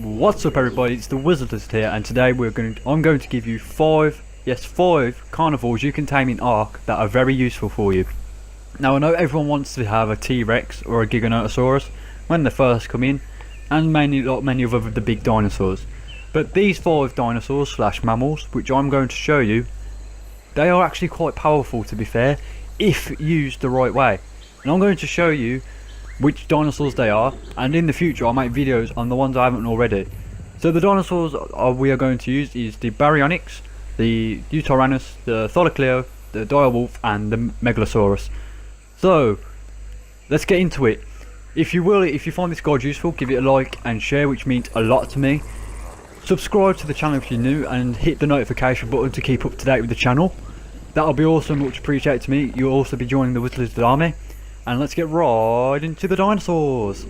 What's up everybody, it's the Wizardist here, and today I'm going to give you five carnivores you can tame in Ark that are very useful for you. Now I know everyone wants to have a T-Rex or a Giganotosaurus when they first come in, and mainly like many of the big dinosaurs. But these 5 dinosaurs slash mammals, which I'm going to show you, they are actually quite powerful, to be fair, if used the right way. And I'm going to show you which dinosaurs they are, and in the future I'll make videos on the ones I haven't already. So the dinosaurs we are going to use is the Baryonyx, the Tyranus, the Thylacoleo, the Doyle Wolf and the Megalosaurus. So let's get into it. If you find this guide useful, give it a like and share, which means a lot to me. Subscribe to the channel if you're new and hit the notification button to keep up to date with the channel. That'll be also much appreciated to me. You'll also be joining the Wizardist army. And let's get right into the dinosaurs.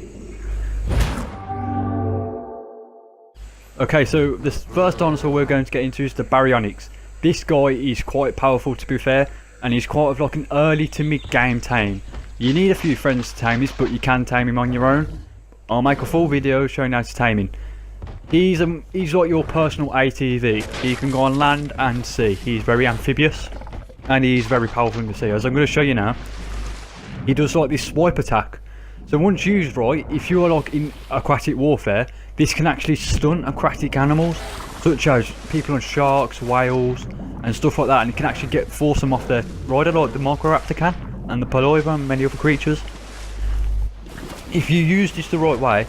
Okay, so the first dinosaur we're going to get into is the Baryonyx. This guy is quite powerful, to be fair, and he's quite of like an early to mid game tame. You need a few friends to tame this, but you can tame him on your own. I'll make a full video showing how to tame him. He's like your personal ATV. He can go on land and sea. He's very amphibious and he's very powerful in the sea, as I'm going to show you now. He does like this swipe attack. So once used right, if you are like in aquatic warfare, this can actually stun aquatic animals, such as people on sharks, whales and stuff like that, and it can actually force them off their rider like the Microraptor can, and the Paloiva and many other creatures. If you use this the right way,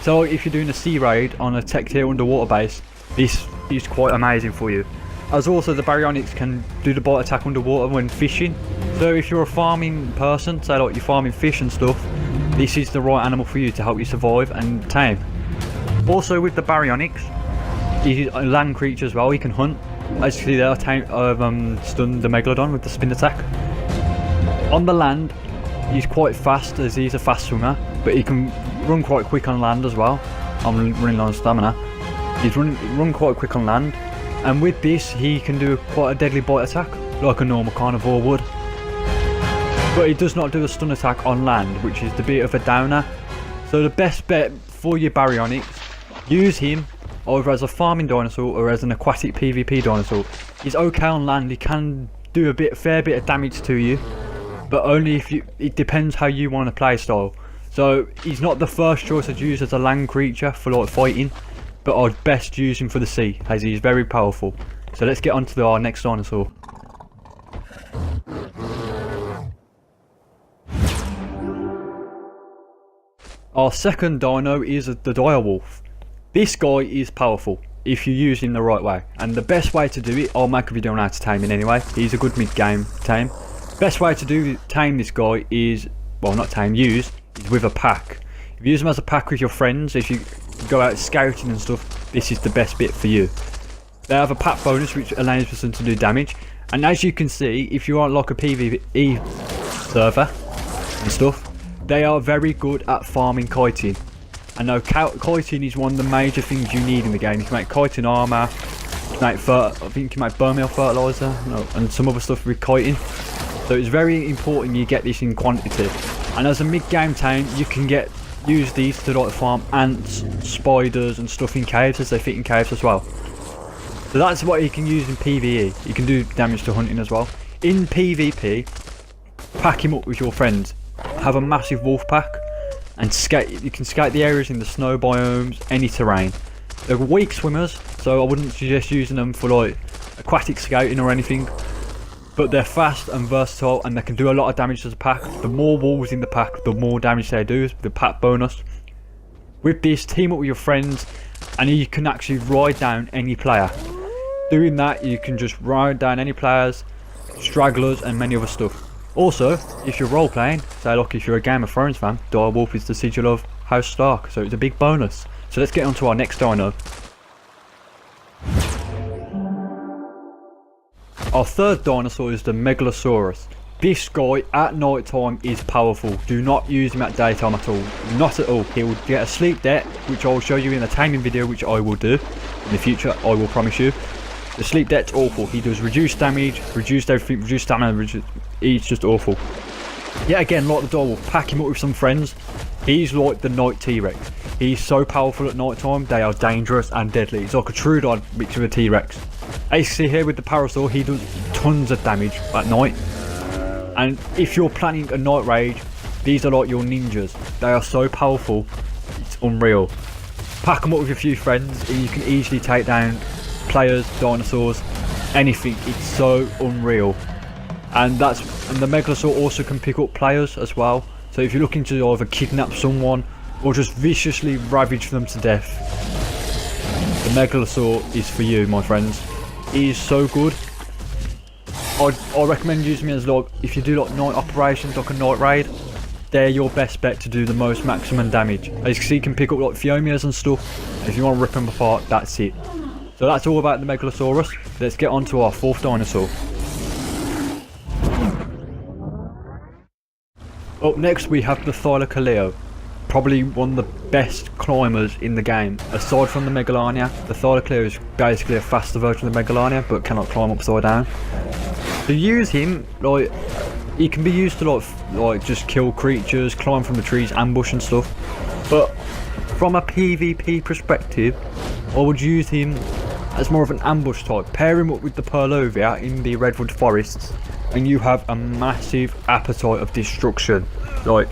so if you're doing a sea raid on a tech tier underwater base, this is quite amazing for you. As also the Baryonyx can do the bite attack underwater when fishing. So if you're a farming person, say like you're farming fish and stuff, this is the right animal for you to help you survive and tame. Also with the Baryonyx, he's a land creature as well. He can hunt. As you see there, I've stunned the Megalodon with the spin attack. On the land, he's quite fast as he's a fast swimmer, but he can run quite quick on land as well. I'm running low on stamina. He's run quite quick on land. And with this, he can do quite a deadly bite attack, like a normal carnivore would. But he does not do a stun attack on land, which is the bit of a downer. So the best bet for your Baryonyx, use him either as a farming dinosaur or as an aquatic PvP dinosaur. He's okay on land, he can do a fair bit of damage to you, but only if it depends how you want to play style. So he's not the first choice I'd use as a land creature for like fighting, but I'd best use him for the sea, as he's very powerful. So let's get on to our next dinosaur. Our second dino is the Doyle Wolf. This guy is powerful if you use him the right way, and the best way to do it, I'll make a video on how to tame him anyway. He's a good mid-game tame. Best way to tame this guy is, well, not tame, use, is with a pack. If you use him as a pack with your friends, if you go out scouting and stuff, this is the best bit for you. They have a pack bonus which allows them to do damage, and as you can see, if you are like a PvE server and stuff, they are very good at farming chitin. I know chitin is one of the major things you need in the game. You can make chitin armor, I think you can make bone meal fertilizer, and some other stuff with chitin. So it's very important you get this in quantity. And as a mid-game tame, you can use these to like farm ants, spiders and stuff in caves, as they fit in caves as well. So that's what you can use in PvE. You can do damage to hunting as well. In PvP, pack him up with your friends. Have a massive wolf pack and you can skate the areas in the snow biomes, any terrain. They're weak swimmers, so I wouldn't suggest using them for like aquatic scouting or anything. But they're fast and versatile, and they can do a lot of damage as a pack. The more wolves in the pack, the more damage they do, the pack bonus. With this, team up with your friends, and you can actually ride down any player. Doing that, you can just ride down any players, stragglers, and many other stuff. Also, if you're role playing, say look, if you're a Game of Thrones fan, Doyle Wolf is the sigil of House Stark, so it's a big bonus. So let's get on to our next dino. Our third dinosaur is the Megalosaurus. This guy at night time is powerful. Do not use him at daytime at all. Not at all. He will get a sleep debt, which I will show you in a taming video, which I will do in the future, I will promise you. The sleep debt's awful. He does reduced damage, reduced everything, reduced stamina, he's just awful. Yet again, like the Doyle Wolf, pack him up with some friends. He's like the night T-Rex. He's so powerful at night time, they are dangerous and deadly. It's like a Troodon mixed with a T-Rex. As you see here with the Parasaur, he does tons of damage at night. And if you're planning a night raid, these are like your ninjas. They are so powerful, it's unreal. Pack them up with a few friends and you can easily take down players, dinosaurs, anything. It's so unreal. And the Megalosaur also can pick up players as well. So if you're looking to either kidnap someone or just viciously ravage them to death, the Megalosaur is for you, my friends. He is so good. I recommend using it as like, if you do like night operations, like a night raid, they're your best bet to do the most maximum damage. As you can see, you can pick up like Phiomias and stuff. If you want to rip them apart, that's it. So that's all about the Megalosaurus. Let's get on to our fourth dinosaur. Up next we have the Thylacoleo. Probably one of the best climbers in the game. Aside from the Megalania, the Thylacoleo is basically a faster version of the Megalania, but cannot climb upside down. To use him, like, he can be used to like just kill creatures, climb from the trees, ambush and stuff. But from a PvP perspective, I would use him as more of an ambush type. Pair him up with the Purlovia in the redwood forests, and you have a massive appetite of destruction. Like,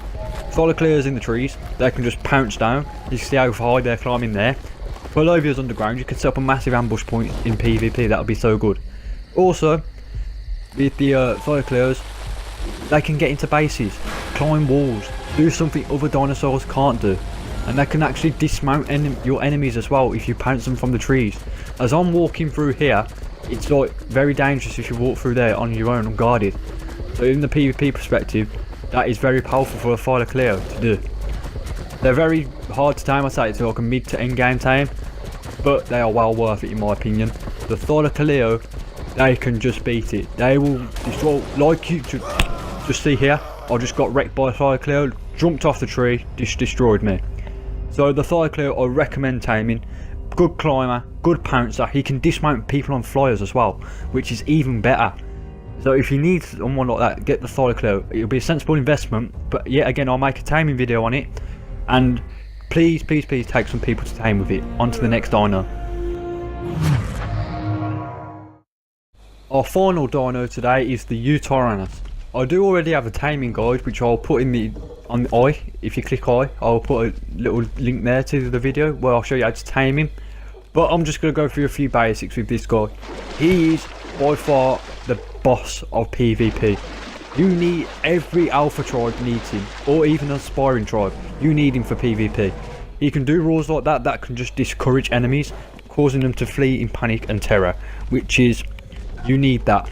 Thylacoleos in the trees, they can just pounce down. You can see how high they're climbing there. Purlovia's underground, you can set up a massive ambush point in PvP, that would be so good. Also, with the Thylacoleos, they can get into bases, climb walls, do something other dinosaurs can't do. And they can actually dismount your enemies as well if you pounce them from the trees. As I'm walking through here, it's like very dangerous if you walk through there on your own unguarded. So in the PvP perspective, that is very powerful for a Thylacoleo to do. They're very hard to tame, I say it's like a mid to end game tame, but they are well worth it in my opinion. The Thylacoleo, they can just beat it. They will destroy, like you just see here, I just got wrecked by a Thylacoleo, jumped off the tree, just destroyed me. So the Thylacoleo I recommend taming. Good climber, good pouncer, he can dismount people on flyers as well, which is even better. So if you need someone like that, get the Thylacoleo. It'll be a sensible investment, but yet again I'll make a taming video on it. And please, please, please take some people to tame with it. On to the next dino. Our final dino today is the Utaranus. I do already have a taming guide which I'll put on the eye. If you click eye, I'll put a little link there to the video where I'll show you how to tame him. But I'm just going to go through a few basics with this guy. He is by far the boss of PvP. You need, every alpha tribe needs him, or even an aspiring tribe. You need him for PvP. He can do rules like that can just discourage enemies, causing them to flee in panic and terror, which is, you need that.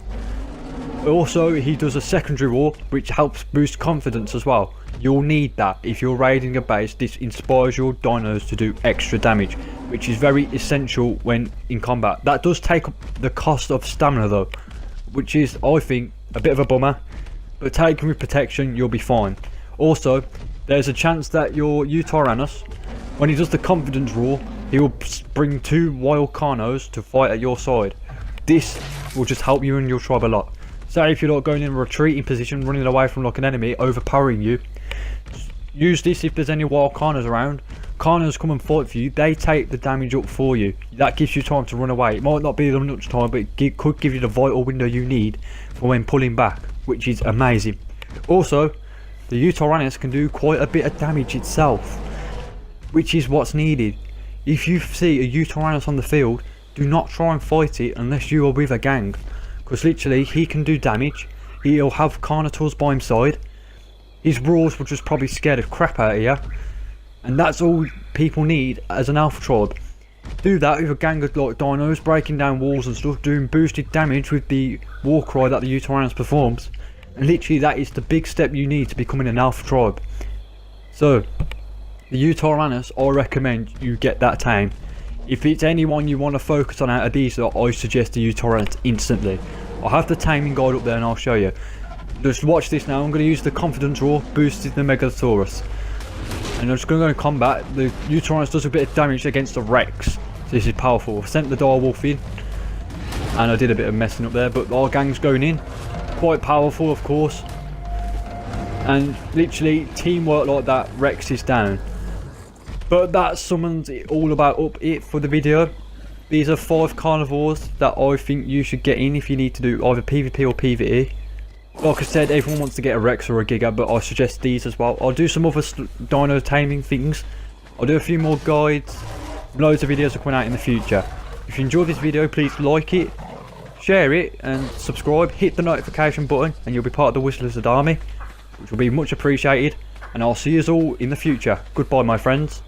Also, he does a secondary roar which helps boost confidence as well. You'll need that if you're raiding a base. This inspires your dinos to do extra damage, which is very essential when in combat. That does take up the cost of stamina though, which is, I think, a bit of a bummer, but taken with protection you'll be fine. Also, there's a chance that your Utaranus, when he does the confidence roar, he will bring 2 wild carnos to fight at your side. This will just help you and your tribe a lot. Say if you're like going in a retreating position, running away from like an enemy, overpowering you, use this if there's any wild carnos around. Carnos come and fight for you, they take the damage up for you. That gives you time to run away. It might not be much time, but it could give you the vital window you need for when pulling back, which is amazing. Also, the Utaranus can do quite a bit of damage itself, which is what's needed. If you see a Utaranus on the field, do not try and fight it unless you are with a gang, because literally he can do damage. He'll have carnivores by his side. His roars will just probably scare the crap out of you, and that's all people need as an alpha tribe. Do that with a gang of like dinos, breaking down walls and stuff, doing boosted damage with the war cry that the Utaranus performs, and literally that is the big step you need to becoming an alpha tribe. So the Utaranus, I recommend you get that tame. If it's anyone you want to focus on out of these, I suggest the Utaranus instantly. I have the taming guide up there and I'll show you. Just watch this now. I'm going to use the confidence roar, boosted the Megalosaurus, and I'm just going to go in combat. The Utaranus does a bit of damage against the Rex, so this is powerful. I've sent the Doyle Wolf in, and I did a bit of messing up there, but our gang's going in. Quite powerful, of course, and literally teamwork like that, Rex is down. But that summons it all about up it for the video. These are 5 carnivores that I think you should get in if you need to do either PvP or PvE. Like I said, everyone wants to get a Rex or a Giga, but I suggest these as well. I'll do some other dino taming things. I'll do a few more guides. Loads of videos are coming out in the future. If you enjoyed this video, please like it, share it, and subscribe. Hit the notification button and you'll be part of the Whistle Lizard army, which will be much appreciated. And I'll see you all in the future. Goodbye, my friends.